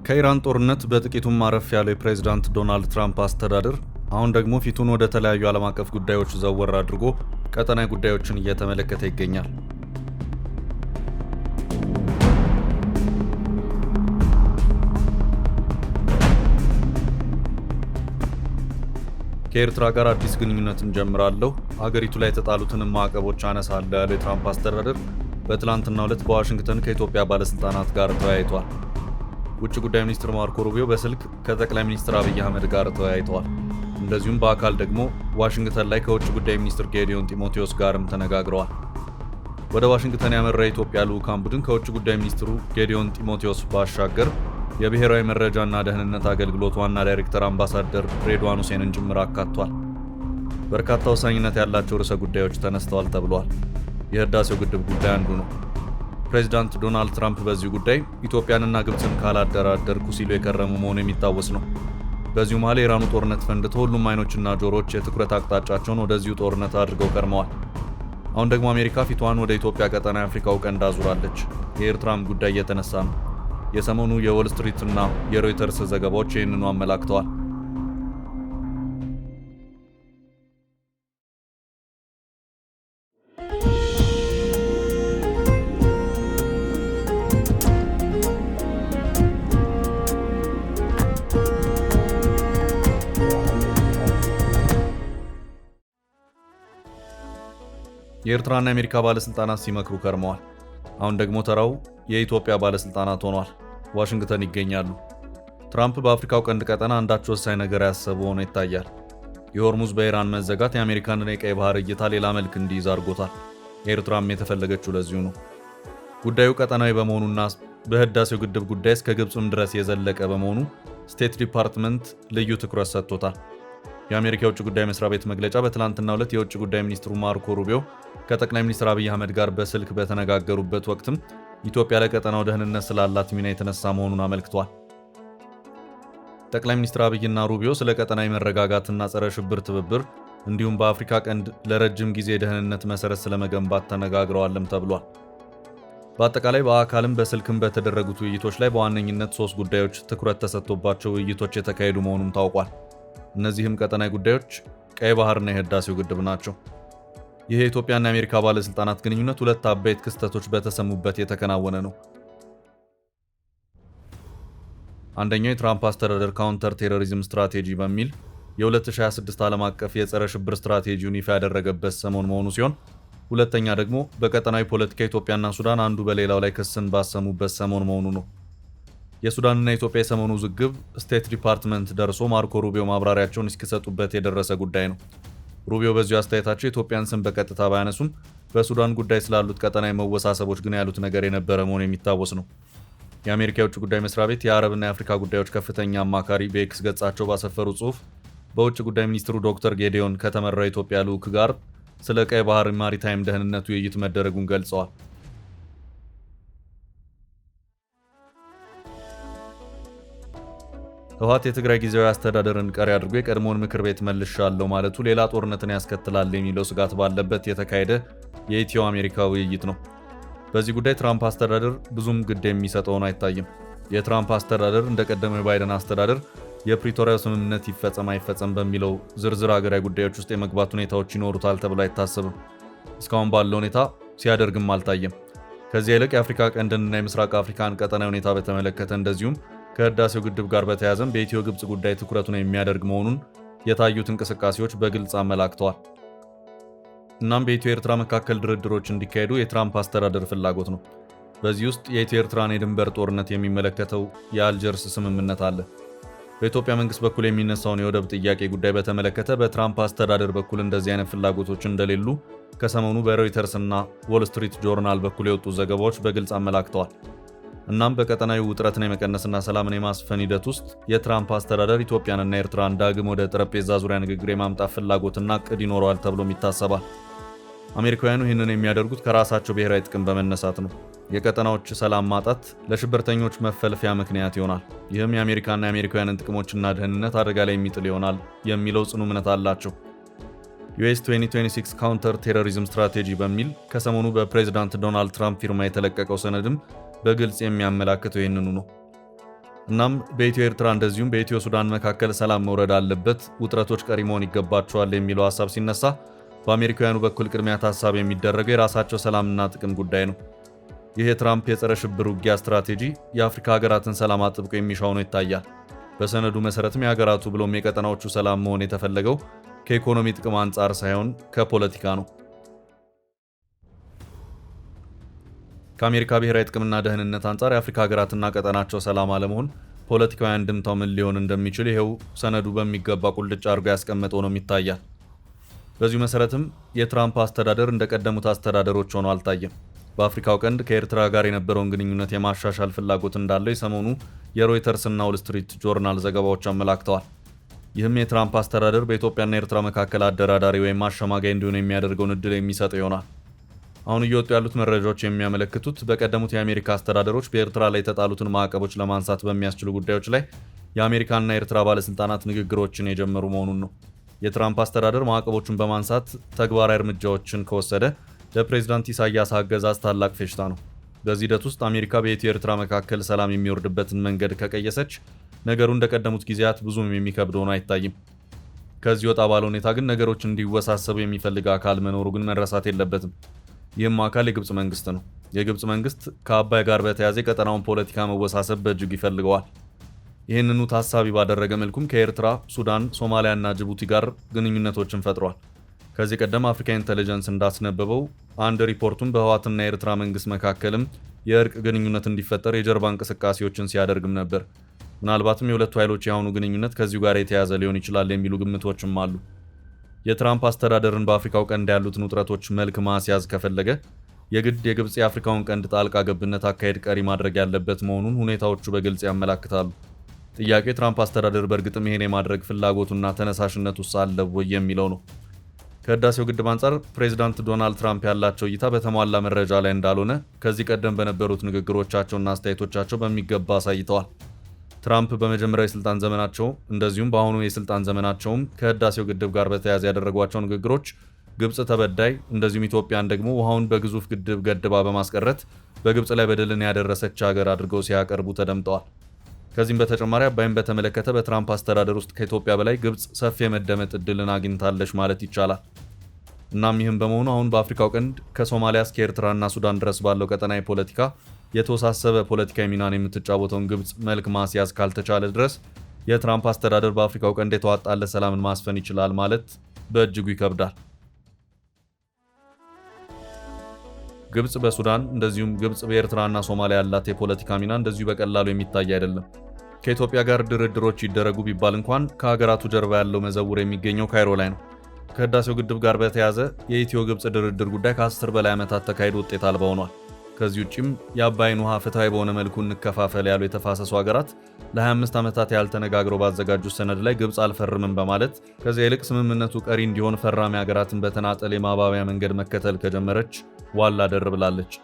ከኢራን ጦርነት በጥቂቱም ማረፍ ያለው የፕሬዝዳንት ዶናልድ ትራምፕ አስተዳደር አሁን ደግሞ ፊቱን ወደ ተለያዩ ዓለም አቀፍ ጉዳዮች ዘወር አድርጎ ቀጠናዊ ጉዳዮችን እየተመለከተ ይገኛል። ከኤርትራ ጋር አዲስ ግንኙነትን ጀምራለሁ፣ አገሪቱ ላይ የተጣሉትን ማዕቀቦች አነሳለሁ ያለው የትራምፕ አስተዳደር በትላንትናው ዕለት በዋሽንግተን ከኢትዮጵያ ባለስልጣናት ጋር ተወያይቷል። ውጭ ጉዳይ ሚኒስትር ማርኮ ሩቢዮ በስልክ ከጠቅላይ ሚኒስትር አብይ አህመድ ጋር ተወያይተዋል። እንደዚሁም በአካል ደግሞ ዋሽንግተን ላይ ከውጭ ጉዳይ ሚኒስትር ጌዲዮን ጢሞቴዎስ ጋርም ተነጋግረዋል። ወደ ዋሽንግተን ያመራ የኢትዮጵያ ልዑካን ቡድን ከውጭ ጉዳይ ሚኒስትሩ ጌዲዮን ጢሞቴዎስ ባሻገር የብሔራዊ መረጃና ደህንነት አገልግሎት ዋና ዳይሬክተር አምባሳደር ሬድዋን ሁሴንን ጭምር አካቷል። በርካታ ወሳኝነት ያላቸው ርዕሰ ጉዳዮች ተነስተዋል ተብሏል። የህዳሴው ግድብ ጉዳይ አንዱ ነው። ፕሬዚዳንት ዶናልድ ትራምፕ በዚህ ጉዳይ ኢትዮጵያንና ግብፅን ካላደራደርኩ ሲሉ የከረሙ መሆኑ የሚታወስ ነው። በዚሁ መሃል የኢራኑ ጦርነት ፈንድቶ ሁሉም አይኖችና ጆሮዎች የትኩረት አቅጣጫቸውን ወደዚሁ ጦርነት አድርገው ከርመዋል። አሁን ደግሞ አሜሪካ ፊቷን ወደ ኢትዮጵያ ቀጠና የአፍሪካው ቀንድ አዙራለች። የኤርትራም ጉዳይ እየተነሳ ነው። የሰሞኑ የዎል ስትሪት እና የሮይተርስ ዘገባዎች ይህንኑ አመላክተዋል። የኤርትራና የአሜሪካ ባለስልጣናት ሲመክሩ ከርመዋል። አሁን ደግሞ ተራው የኢትዮጵያ ባለስልጣናት ሆኗል። ዋሽንግተን ይገኛሉ። ትራምፕ በአፍሪካው ቀንድ ቀጠና አንዳች ወሳኝ ነገር ያሰቡ ሆኖ ይታያል። የሆርሙዝ በኢራን መዘጋት የአሜሪካንን የቀይ ባህር እይታ ሌላ መልክ እንዲይዝ አድርጎታል። ኤርትራም የተፈለገችው ለዚሁ ነው። ጉዳዩ ቀጠናዊ በመሆኑና በህዳሴው ግድብ ጉዳይ እስከ ግብፅም ድረስ የዘለቀ በመሆኑ ስቴት ዲፓርትመንት ልዩ ትኩረት ሰጥቶታል። የአሜሪካ የውጭ ጉዳይ መስሪያ ቤት መግለጫ በትላንትናው ዕለት የውጭ ጉዳይ ሚኒስትሩ ማርኮ ሩቢዮ ከጠቅላይ ሚኒስትር አብይ አህመድ ጋር በስልክ በተነጋገሩበት ወቅትም ኢትዮጵያ ለቀጠናው ደህንነት ስላላት ሚና የተነሳ መሆኑን አመልክቷል። ጠቅላይ ሚኒስትር አብይና ሩቢዮ ስለ ቀጠናዊ መረጋጋትና ጸረ ሽብር ትብብር እንዲሁም በአፍሪካ ቀንድ ለረጅም ጊዜ የደህንነት መሰረት ስለመገንባት ተነጋግረዋልም ተብሏል። በአጠቃላይ በአካልም በስልክም በተደረጉት ውይይቶች ላይ በዋነኝነት 3 ጉዳዮች ትኩረት ተሰጥቶባቸው ውይይቶች የተካሄዱ መሆኑም ታውቋል። እነዚህም ቀጠናዊ ጉዳዮች ቀይ ባህርና የህዳሴው ግድብ ናቸው። ይህ የኢትዮጵያና የአሜሪካ ባለስልጣናት ግንኙነት 2 አበይት ክስተቶች በተሰሙበት የተከናወነ ነው። አንደኛው የትራምፕ አስተዳደር ካውንተር ቴሮሪዝም ስትራቴጂ በሚል የ2026 ዓለም አቀፍ የጸረ ሽብር ስትራቴጂውን ይፋ ያደረገበት ሰሞን መሆኑ ሲሆን፣ ሁለተኛ ደግሞ በቀጠናዊ ፖለቲካ ኢትዮጵያና ሱዳን አንዱ በሌላው ላይ ክስን ባሰሙበት ሰሞን መሆኑ ነው። የሱዳንና የኢትዮጵያ የሰሞኑ ውዝግብ ስቴት ዲፓርትመንት ደርሶ ማርኮ ሩቢዮ ማብራሪያቸውን እስኪሰጡበት የደረሰ ጉዳይ ነው። ሩቢዮ በዚሁ አስተያየታቸው የኢትዮጵያን ስም በቀጥታ ባያነሱም በሱዳን ጉዳይ ስላሉት ቀጠናዊ መወሳሰቦች ግን ያሉት ነገር የነበረ መሆኑ የሚታወስ ነው። የአሜሪካ የውጭ ጉዳይ መስሪያ ቤት የአረብና የአፍሪካ ጉዳዮች ከፍተኛ አማካሪ በኤክስ ገጻቸው ባሰፈሩ ጽሑፍ በውጭ ጉዳይ ሚኒስትሩ ዶክተር ጌዲዮን ከተመራው የኢትዮጵያ ልዑክ ጋር ስለ ቀይ ባህር ማሪታይም ደህንነት ውይይት መደረጉን ገልጸዋል። ህወሓት የትግራይ ጊዜያዊ አስተዳደርን ቀሪ አድርጎ የቀድሞውን ምክር ቤት መልሻለሁ ማለቱ ሌላ ጦርነትን ያስከትላል የሚለው ስጋት ባለበት የተካሄደ የኢትዮ አሜሪካ ውይይት ነው። በዚህ ጉዳይ ትራምፕ አስተዳደር ብዙም ግድ የሚሰጠውን አይታይም። የትራምፕ አስተዳደር እንደቀደመው የባይደን አስተዳደር የፕሪቶሪያው ስምምነት ይፈጸም አይፈጸም በሚለው ዝርዝር ሀገራዊ ጉዳዮች ውስጥ የመግባት ሁኔታዎች ይኖሩታል ተብሎ አይታሰብም። እስካሁን ባለው ሁኔታ ሲያደርግም አልታየም። ከዚያ ይልቅ የአፍሪካ ቀንድንና የምስራቅ አፍሪካን ቀጠናዊ ሁኔታ በተመለከተ እንደዚሁም ከህዳሴው ግድብ ጋር በተያያዘም በኢትዮ ግብፅ ጉዳይ ትኩረቱን የሚያደርግ መሆኑን የታዩት እንቅስቃሴዎች በግልጽ አመላክተዋል። እናም በኢትዮ ኤርትራ መካከል ድርድሮች እንዲካሄዱ የትራምፕ አስተዳደር ፍላጎት ነው። በዚህ ውስጥ የኢትዮ ኤርትራን የድንበር ጦርነት የሚመለከተው የአልጀርስ ስምምነት አለ። በኢትዮጵያ መንግስት በኩል የሚነሳውን የወደብ ጥያቄ ጉዳይ በተመለከተ በትራምፕ አስተዳደር በኩል እንደዚህ አይነት ፍላጎቶች እንደሌሉ ከሰሞኑ በሮይተርስ እና ዎል ስትሪት ጆርናል በኩል የወጡ ዘገባዎች በግልጽ አመላክተዋል። እናም በቀጠናዊ ውጥረትን የመቀነስና ሰላምን የማስፈን ሂደት ውስጥ የትራምፕ አስተዳደር ኢትዮጵያንና ኤርትራን ዳግም ወደ ጠረጴዛ ዙሪያ ንግግር የማምጣት ፍላጎትና እቅድ ይኖረዋል ተብሎም ይታሰባል። አሜሪካውያኑ ይህንን የሚያደርጉት ከራሳቸው ብሔራዊ ጥቅም በመነሳት ነው። የቀጠናዎች ሰላም ማጣት ለሽብርተኞች መፈልፊያ ምክንያት ይሆናል። ይህም የአሜሪካና የአሜሪካውያንን ጥቅሞችና ደህንነት አደጋ ላይ የሚጥል ይሆናል የሚለው ጽኑ እምነት አላቸው። ዩኤስ 2026 ካውንተር ቴሮሪዝም ስትራቴጂ በሚል ከሰሞኑ በፕሬዝዳንት ዶናልድ ትራምፕ ፊርማ የተለቀቀው ሰነድም በግልጽ የሚያመላክተው ይህንኑ ነው። እናም በኢትዮ ኤርትራ እንደዚሁም በኢትዮ ሱዳን መካከል ሰላም መውረድ አለበት፣ ውጥረቶች ቀሪ መሆን ይገባቸዋል የሚለው ሐሳብ ሲነሳ በአሜሪካውያኑ በኩል ቅድሚያ ታሳቢ የሚደረገው የራሳቸው ሰላምና ጥቅም ጉዳይ ነው። ይህ የትራምፕ የጸረ ሽብር ውጊያ ስትራቴጂ የአፍሪካ ሀገራትን ሰላም አጥብቆ የሚሻው ነው ይታያል። በሰነዱ መሰረትም የሀገራቱ ብሎም የቀጠናዎቹ ሰላም መሆን የተፈለገው ከኢኮኖሚ ጥቅም አንጻር ሳይሆን ከፖለቲካ ነው። ከአሜሪካ ብሔራዊ ጥቅምና ደህንነት አንጻር የአፍሪካ ሀገራትና ቀጠናቸው ሰላም አለመሆን ፖለቲካዊ አንድምታው ምን ሊሆን እንደሚችል ይሄው ሰነዱ በሚገባ ቁልጭ አድርጎ ያስቀመጠው ነው ይታያል። በዚሁ መሰረትም የትራምፕ አስተዳደር እንደቀደሙት አስተዳደሮች ሆኖ አልታየም። በአፍሪካው ቀንድ ከኤርትራ ጋር የነበረውን ግንኙነት የማሻሻል ፍላጎት እንዳለው የሰሞኑ የሮይተርስ እና ዎል ስትሪት ጆርናል ዘገባዎች አመላክተዋል። ይህም የትራምፕ አስተዳደር በኢትዮጵያና ኤርትራ መካከል አደራዳሪ ወይም አሸማጋይ እንዲሆን የሚያደርገውን እድል የሚሰጠው ይሆናል። አሁን እየወጡ ያሉት መረጃዎች የሚያመለክቱት በቀደሙት የአሜሪካ አስተዳደሮች በኤርትራ ላይ የተጣሉትን ማዕቀቦች ለማንሳት በሚያስችሉ ጉዳዮች ላይ የአሜሪካና የኤርትራ ባለስልጣናት ንግግሮችን የጀመሩ መሆኑን ነው። የትራምፕ አስተዳደር ማዕቀቦቹን በማንሳት ተግባራዊ እርምጃዎችን ከወሰደ ለፕሬዝዳንት ኢሳያስ አገዛዝ ታላቅ ፌሽታ ነው። በዚህ ሂደት ውስጥ አሜሪካ በኢትዮ ኤርትራ መካከል ሰላም የሚወርድበትን መንገድ ከቀየሰች ነገሩ እንደቀደሙት ጊዜያት ብዙም የሚከብድ ሆኖ አይታይም። ከዚህ ወጣ ባለ ሁኔታ ግን ነገሮች እንዲወሳሰቡ የሚፈልግ አካል መኖሩ ግን መረሳት የለበትም። ይህም አካል የግብፅ መንግስት ነው። የግብፅ መንግስት ከአባይ ጋር በተያያዘ የቀጠናውን ፖለቲካ መወሳሰብ በእጅጉ ይፈልገዋል። ይህንኑ ታሳቢ ባደረገ መልኩም ከኤርትራ፣ ሱዳን፣ ሶማሊያና ጅቡቲ ጋር ግንኙነቶችን ፈጥሯል። ከዚህ ቀደም አፍሪካ ኢንተለጀንስ እንዳስነበበው አንድ ሪፖርቱን በህወሓትና የኤርትራ መንግስት መካከልም የእርቅ ግንኙነት እንዲፈጠር የጀርባ እንቅስቃሴዎችን ሲያደርግም ነበር። ምናልባትም የሁለቱ ኃይሎች የአሁኑ ግንኙነት ከዚሁ ጋር የተያያዘ ሊሆን ይችላል የሚሉ ግምቶችም አሉ። የትራምፕ አስተዳደርን በአፍሪካው ቀንድ ያሉትን ውጥረቶች መልክ ማስያዝ ከፈለገ የግድ የግብፅ የአፍሪካውን ቀንድ ጣልቃ ገብነት አካሄድ ቀሪ ማድረግ ያለበት መሆኑን ሁኔታዎቹ በግልጽ ያመላክታሉ። ጥያቄው የትራምፕ አስተዳደር በእርግጥም ይሄን የማድረግ ፍላጎቱና ተነሳሽነቱ አለው ወይ የሚለው ነው። ከህዳሴው ግድብ አንጻር ፕሬዚዳንት ዶናልድ ትራምፕ ያላቸው እይታ በተሟላ መረጃ ላይ እንዳልሆነ ከዚህ ቀደም በነበሩት ንግግሮቻቸውና አስተያየቶቻቸው በሚገባ አሳይተዋል። ትራምፕ በመጀመሪያው የስልጣን ዘመናቸው እንደዚሁም በአሁኑ የስልጣን ዘመናቸውም ከህዳሴው ግድብ ጋር በተያያዘ ያደረጓቸው ንግግሮች ግብፅ ተበዳይ እንደዚሁም ኢትዮጵያን ደግሞ ውሃውን በግዙፍ ግድብ ገድባ በማስቀረት በግብፅ ላይ በደልን ያደረሰች ሀገር አድርገው ሲያቀርቡ ተደምጠዋል። ከዚህም በተጨማሪ አባይን በተመለከተ በትራምፕ አስተዳደር ውስጥ ከኢትዮጵያ በላይ ግብፅ ሰፊ የመደመጥ እድልን አግኝታለች ማለት ይቻላል። እናም ይህም በመሆኑ አሁን በአፍሪካው ቀንድ ከሶማሊያ እስከ ኤርትራና ሱዳን ድረስ ባለው ቀጠናዊ ፖለቲካ የተወሳሰበ ፖለቲካዊ ሚናን የምትጫወተውን ግብፅ መልክ ማስያዝ ካልተቻለ ድረስ የትራምፕ አስተዳደር በአፍሪካው ቀንድ የተዋጣለት ሰላምን ማስፈን ይችላል ማለት በእጅጉ ይከብዳል። ግብፅ በሱዳን እንደዚሁም ግብፅ በኤርትራና ሶማሊያ ያላት የፖለቲካ ሚና እንደዚሁ በቀላሉ የሚታይ አይደለም። ከኢትዮጵያ ጋር ድርድሮች ይደረጉ ቢባል እንኳን ከሀገራቱ ጀርባ ያለው መዘውር የሚገኘው ካይሮ ላይ ነው። ከህዳሴው ግድብ ጋር በተያያዘ የኢትዮ ግብፅ ድርድር ጉዳይ ከ10 በላይ ዓመታት ተካሂዶ ውጤት አልባ ሆኗል። ከዚህ ውጭም የአባይን ውሃ ፍትሐዊ በሆነ መልኩ እንከፋፈል ያሉ የተፋሰሱ ሀገራት ለ25 ዓመታት ያህል ተነጋግረው ባዘጋጁት ሰነድ ላይ ግብፅ አልፈርምም በማለት ከዚያ ይልቅ ስምምነቱ ቀሪ እንዲሆን ፈራሚ ሀገራትን በተናጠል የማባቢያ መንገድ መከተል ከጀመረች ዋላ ደር ብላለች።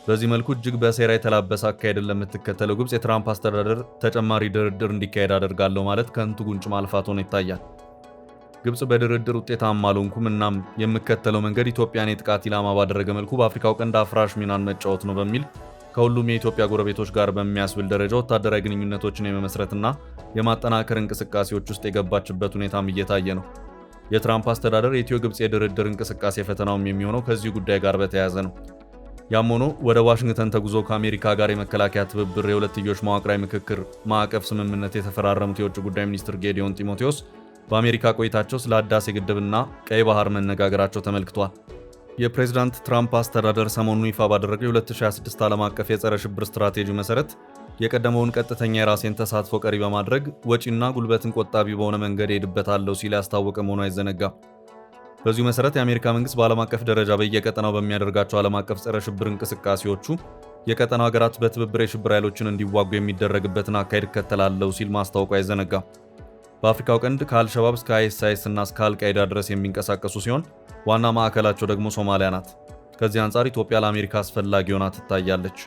በዚህ መልኩ እጅግ በሴራ የተላበሰ አካሄድን ለምትከተለው ግብፅ የትራምፕ አስተዳደር ተጨማሪ ድርድር እንዲካሄድ አደርጋለሁ ማለት ከንቱ ጉንጭ ማልፋት ሆኖ ይታያል። ግብፅ በድርድር ውጤታማ አልሆንኩም እናም የምከተለው መንገድ ኢትዮጵያን የጥቃት ኢላማ ባደረገ መልኩ በአፍሪካው ቀንድ አፍራሽ ሚናን መጫወት ነው በሚል ከሁሉም የኢትዮጵያ ጎረቤቶች ጋር በሚያስብል ደረጃ ወታደራዊ ግንኙነቶችን የመመስረትና የማጠናከር እንቅስቃሴዎች ውስጥ የገባችበት ሁኔታም እየታየ ነው። የትራምፕ አስተዳደር የኢትዮ ግብፅ የድርድር እንቅስቃሴ ፈተናውም የሚሆነው ከዚህ ጉዳይ ጋር በተያያዘ ነው። ያም ሆኖ ወደ ዋሽንግተን ተጉዞ ከአሜሪካ ጋር የመከላከያ ትብብር የሁለትዮሽ መዋቅራዊ ምክክር ማዕቀፍ ስምምነት የተፈራረሙት የውጭ ጉዳይ ሚኒስትር ጌዲዮን ጢሞቴዎስ በአሜሪካ ቆይታቸው ስለ ህዳሴ ግድብና ቀይ ባህር መነጋገራቸው ተመልክቷል። የፕሬዝዳንት ትራምፕ አስተዳደር ሰሞኑን ይፋ ባደረገው የ2026 ዓለም አቀፍ የጸረ ሽብር ስትራቴጂ መሰረት የቀደመውን ቀጥተኛ የራሴን ተሳትፎ ቀሪ በማድረግ ወጪና ጉልበትን ቆጣቢ በሆነ መንገድ ሄድበታለሁ ሲል ያስታወቀ መሆኑ አይዘነጋም። በዚሁ መሰረት የአሜሪካ መንግስት በዓለም አቀፍ ደረጃ በየቀጠናው በሚያደርጋቸው ዓለም አቀፍ ጸረ ሽብር እንቅስቃሴዎቹ የቀጠናው ሀገራት በትብብር የሽብር ኃይሎችን እንዲዋጉ የሚደረግበትን አካሄድ እከተላለሁ ሲል ማስታወቁ አይዘነጋም። በአፍሪካው ቀንድ ከአልሸባብ እስከ አይኤስአይኤስ እና እስከ አልቃይዳ ድረስ የሚንቀሳቀሱ ሲሆን ዋና ማዕከላቸው ደግሞ ሶማሊያ ናት። ከዚህ አንጻር ኢትዮጵያ ለአሜሪካ አስፈላጊ ሆና ትታያለች።